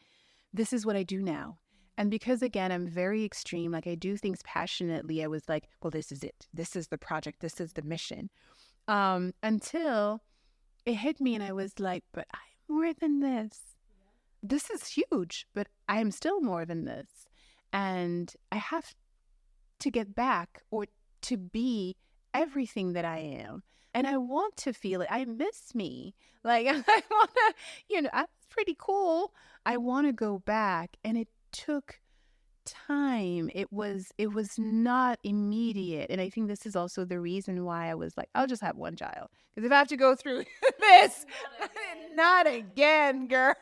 this is what I do now. And because, again, I'm very extreme, like, I do things passionately, I was like, well, this is it. This is the project. This is the mission. Until it hit me and I was like, but I'm more than this. This is huge, but I am still more than this. And I have to get back or to be everything that I am. And I want to feel it. I miss me. Like, I want to, I'm pretty cool. I want to go back. And it took time. It was not immediate. And I think this is also the reason why I was like, I'll just have one child. Because if I have to go through this, not again, girl.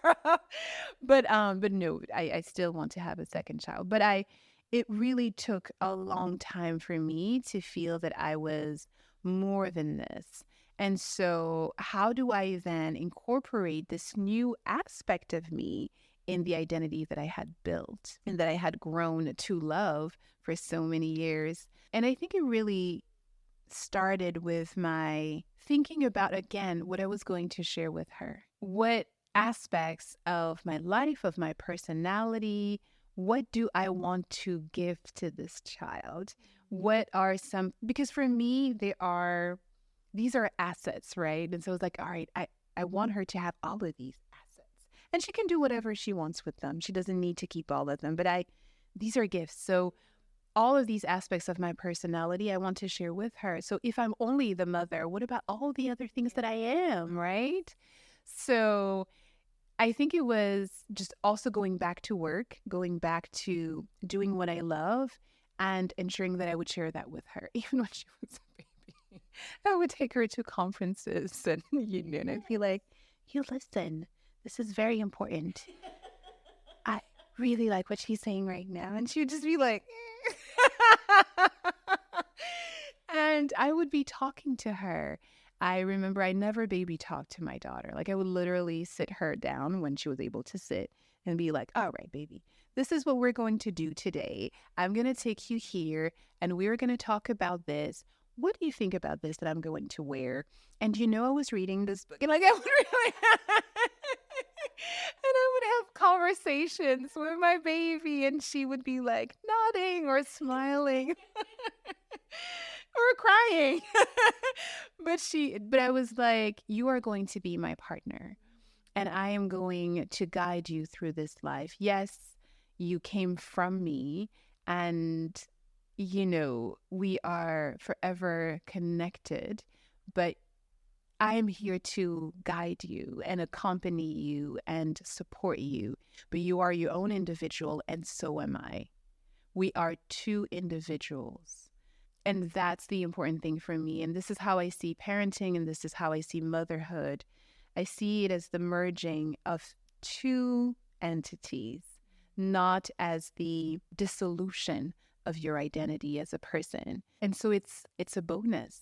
But no, I still want to have a second child. But it really took a long time for me to feel that I was more than this. And so how do I then incorporate this new aspect of me in the identity that I had built and that I had grown to love for so many years? And I think it really started with my thinking about, again, what I was going to share with her. What aspects of my life, of my personality, what do I want to give to this child? What are some, because for me, these are assets, right? And so it's like, all right, I want her to have all of these assets. And she can do whatever she wants with them. She doesn't need to keep all of them, but these are gifts. So all of these aspects of my personality, I want to share with her. So if I'm only the mother, what about all the other things that I am, right? So I think it was just also going back to work, going back to doing what I love and ensuring that I would share that with her, even when she was a baby. I would take her to conferences and, and I'd be like, you listen, this is very important. I really like what she's saying right now. And she would just be like, and I would be talking to her. I remember I never baby talked to my daughter. Like, I would literally sit her down when she was able to sit and be like, all right, baby, this is what we're going to do today. I'm going to take you here and we're going to talk about this. What do you think about this that I'm going to wear? And I was reading this book and like, I would really, and I would have conversations with my baby and she would be like nodding or smiling. Or crying. But I was like, you are going to be my partner and I am going to guide you through this life. Yes, you came from me and, we are forever connected, but I am here to guide you and accompany you and support you. But you are your own individual and so am I. We are two individuals. And that's the important thing for me. And this is how I see parenting and this is how I see motherhood. I see it as the merging of two entities, not as the dissolution of your identity as a person. And so it's a bonus.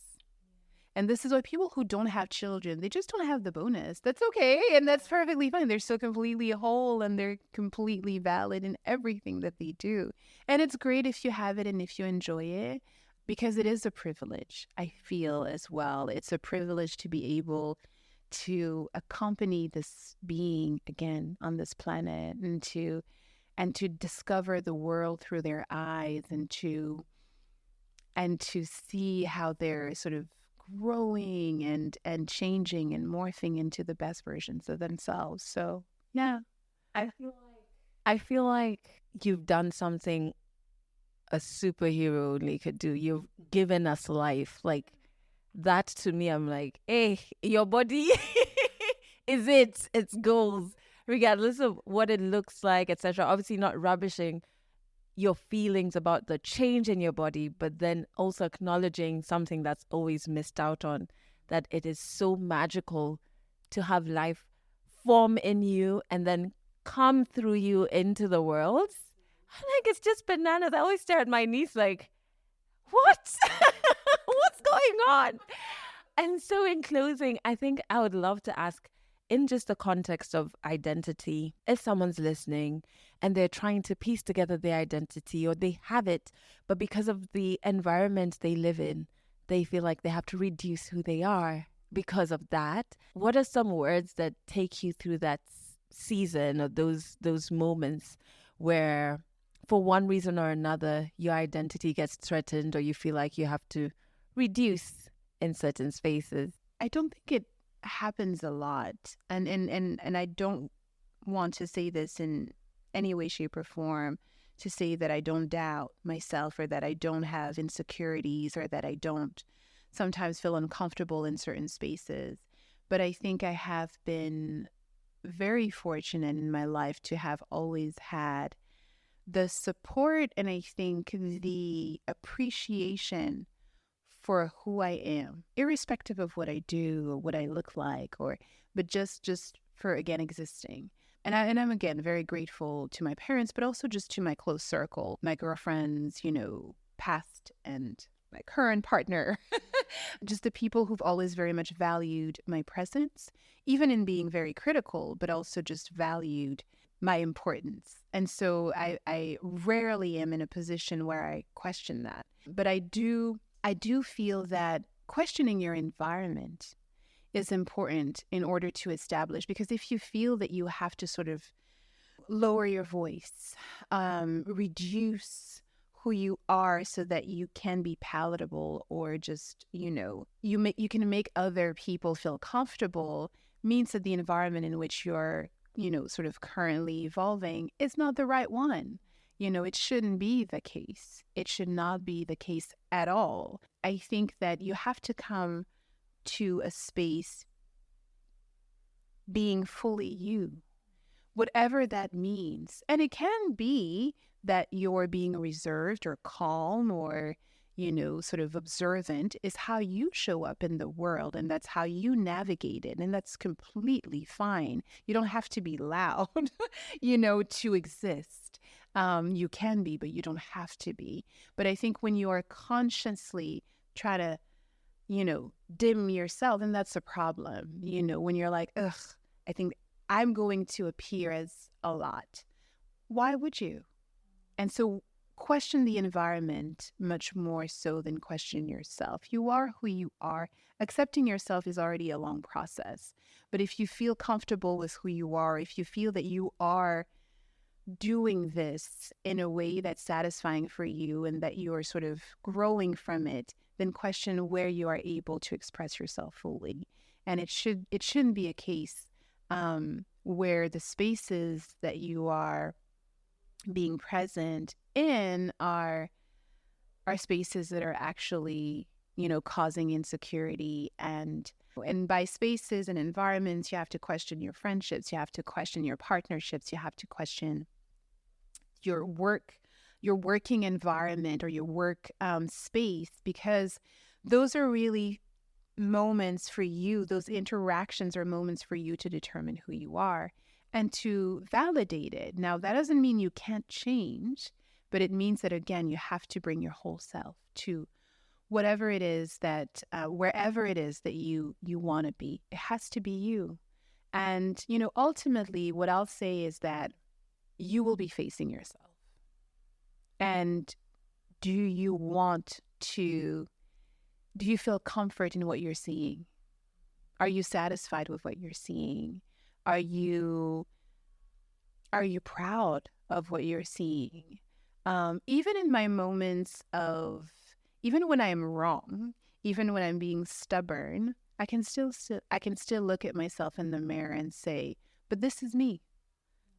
And this is why people who don't have children, they just don't have the bonus. That's okay. And that's perfectly fine. They're so completely whole and they're completely valid in everything that they do. And it's great if you have it and if you enjoy it, because it is a privilege, I feel, as well. It's a privilege to be able to accompany this being again on this planet, and to discover the world through their eyes, and to see how they're sort of growing and changing and morphing into the best versions of themselves. So yeah,
I feel like you've done something a superhero only could do. You've given us life. Like that to me, I'm like, hey, your body is its goals, regardless of what it looks like, etc. Obviously not rubbishing your feelings about the change in your body, but then also acknowledging something that's always missed out on, that it is so magical to have life form in you and then come through you into the world. I'm like, it's just bananas. I always stare at my niece like, what? What's going on? And so in closing, I think I would love to ask, in just the context of identity, if someone's listening and they're trying to piece together their identity, or they have it, but because of the environment they live in, they feel like they have to reduce who they are because of that. What are some words that take you through that season, or those moments where, for one reason or another, your identity gets threatened, or you feel like you have to reduce in certain spaces?
I don't think it happens a lot, and I don't want to say this in any way, shape, or form to say that I don't doubt myself, or that I don't have insecurities, or that I don't sometimes feel uncomfortable in certain spaces. But I think I have been very fortunate in my life to have always had the support, and I think the appreciation for who I am, irrespective of what I do or what I look like, but just for, again, existing. And I'm again very grateful to my parents, but also just to my close circle, my girlfriends, past and my current partner, just the people who've always very much valued my presence, even in being very critical, but also just valued my importance. And so I rarely am in a position where I question that. But I do feel that questioning your environment is important in order to establish, because if you feel that you have to sort of lower your voice, reduce who you are so that you can be palatable, or just, you can make other people feel comfortable, means that the environment in which you're, sort of currently evolving is not the right one. It shouldn't be the case. It should not be the case at all. I think that you have to come to a space being fully you, whatever that means. And it can be that you're being reserved or calm or, sort of observant, is how you show up in the world, and that's how you navigate it. And that's completely fine. You don't have to be loud, to exist. You can be, but you don't have to be. But I think when you are consciously try to, dim yourself, then that's a problem. When you're like, ugh, I think I'm going to appear as a lot. Why would you? And so question the environment much more so than question yourself. You are who you are. Accepting yourself is already a long process. But if you feel comfortable with who you are, if you feel that you are doing this in a way that's satisfying for you and that you are sort of growing from it, then question where you are able to express yourself fully. And it shouldn't be a case where the spaces that you are being present in are spaces that are actually, causing insecurity. And by spaces and environments, you have to question your friendships, you have to question your partnerships, you have to question your working environment, or your work space, because those are really moments for you. Those interactions are moments for you to determine who you are and to validate it. Now, that doesn't mean you can't change, but it means that, again, you have to bring your whole self to whatever it is that, wherever it is that you want to be, it has to be you. And, ultimately what I'll say is that you will be facing yourself. And do you feel comfort in what you're seeing? Are you satisfied with what you're seeing? Are you proud of what you're seeing? Even in my moments of, even when I am wrong, even when I'm being stubborn, I can still look at myself in the mirror and say, but this is me.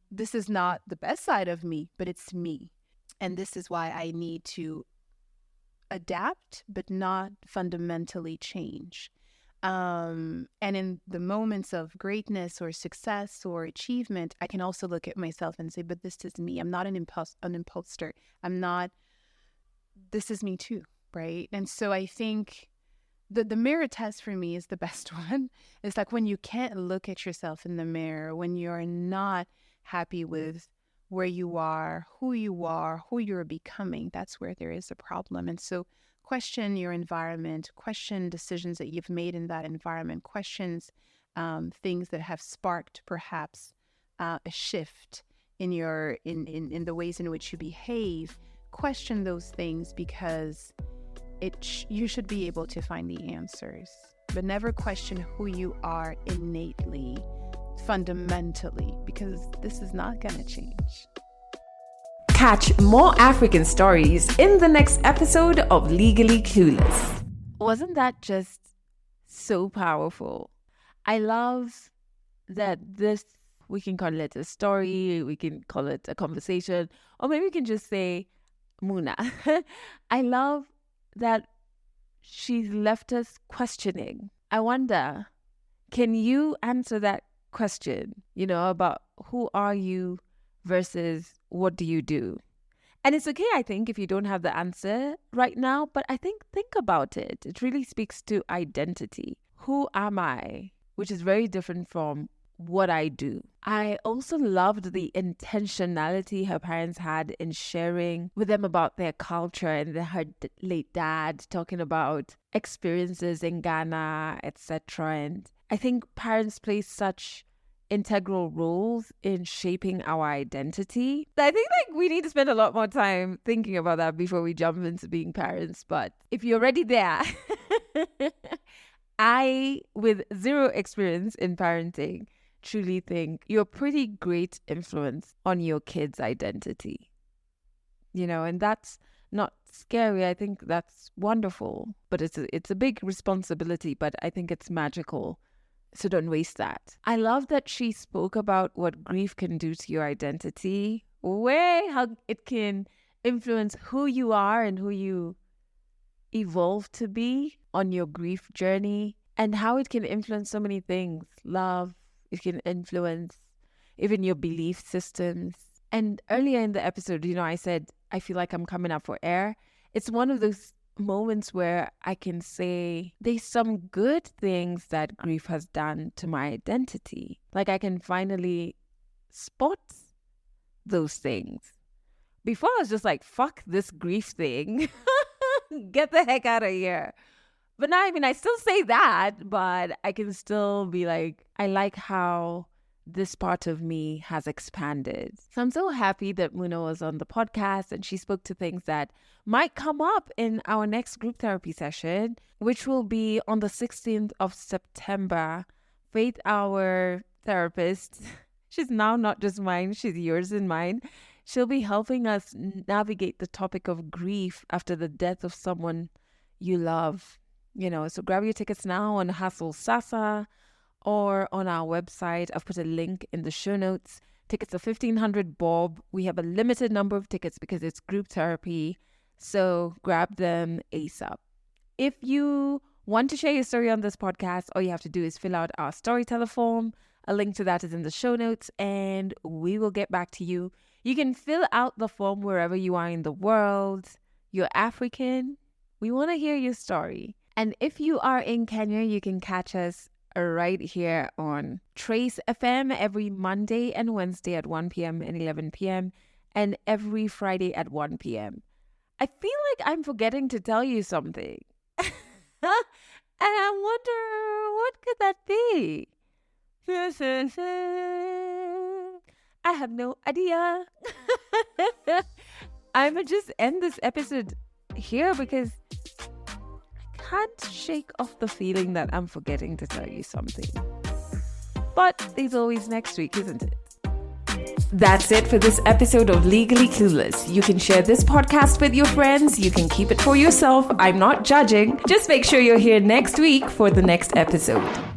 This is not the best side of me, but it's me. And this is why I need to adapt, but not fundamentally change. And in the moments of greatness or success or achievement, I can also look at myself and say, but this is me. I'm not an imposter. This is me too, right? And so I think the mirror test for me is the best one. It's like when you can't look at yourself in the mirror, when you're not happy with where you are, who you're becoming, that's where there is a problem. And so question your environment, question decisions that you've made in that environment, questions things that have sparked perhaps a shift in the ways in which you behave. Question those things because you should be able to find the answers, but never question who you are innately, fundamentally, because this is not going to change.
Catch more African stories in the next episode of Legally Clueless.
Wasn't that just so powerful? I love that we can call it a story, we can call it a conversation, or maybe we can just say Muna. I love that she's left us questioning. I wonder, can you answer that question, about who are you versus what do you do? And it's okay, I think, if you don't have the answer right now, but I think about it. It really speaks to identity. Who am I? Which is very different from what I do. I also loved the intentionality her parents had in sharing with them about their culture, and her late dad talking about experiences in Ghana, etc. And I think parents play such integral roles in shaping our identity. I think we need to spend a lot more time thinking about that before we jump into being parents. But if you're already there, I, with zero experience in parenting, truly think you're a pretty great influence on your kid's identity. And that's not scary. I think that's wonderful, but it's a big responsibility, but I think it's magical. So don't waste that. I love that she spoke about what grief can do to your identity, how it can influence who you are and who you evolve to be on your grief journey, and how it can influence so many things. Love, it can influence even your belief systems. And earlier in the episode, I said, I feel like I'm coming up for air. It's one of those moments where I can say there's some good things that grief has done to my identity. Like I can finally spot those things. Before I was just like, fuck this grief thing. Get the heck out of here. But now, I still say that, but I can still be like, I like how this part of me has expanded. So I'm so happy that Muna was on the podcast and she spoke to things that might come up in our next group therapy session, which will be on the 16th of September. Faith, our therapist, she's now not just mine, she's yours and mine. She'll be helping us navigate the topic of grief after the death of someone you love. So grab your tickets now on Hustle Sasa or on our website. I've put a link in the show notes. Tickets are 1,500 bob. We have a limited number of tickets because it's group therapy. So grab them ASAP. If you want to share your story on this podcast, all you have to do is fill out our storyteller form. A link to that is in the show notes and we will get back to you. You can fill out the form wherever you are in the world. You're African. We want to hear your story. And if you are in Kenya, you can catch us right here on Trace FM every Monday and Wednesday at 1 p.m. and 11 p.m. and every Friday at 1 p.m. I feel like I'm forgetting to tell you something. I wonder, what could that be? I have no idea. I'm going to just end this episode here because I can't shake off the feeling that I'm forgetting to tell you something. But there's always next week, isn't it?
That's it for this episode of Legally Clueless. You can share this podcast with your friends. You can keep it for yourself. I'm not judging. Just make sure you're here next week for the next episode.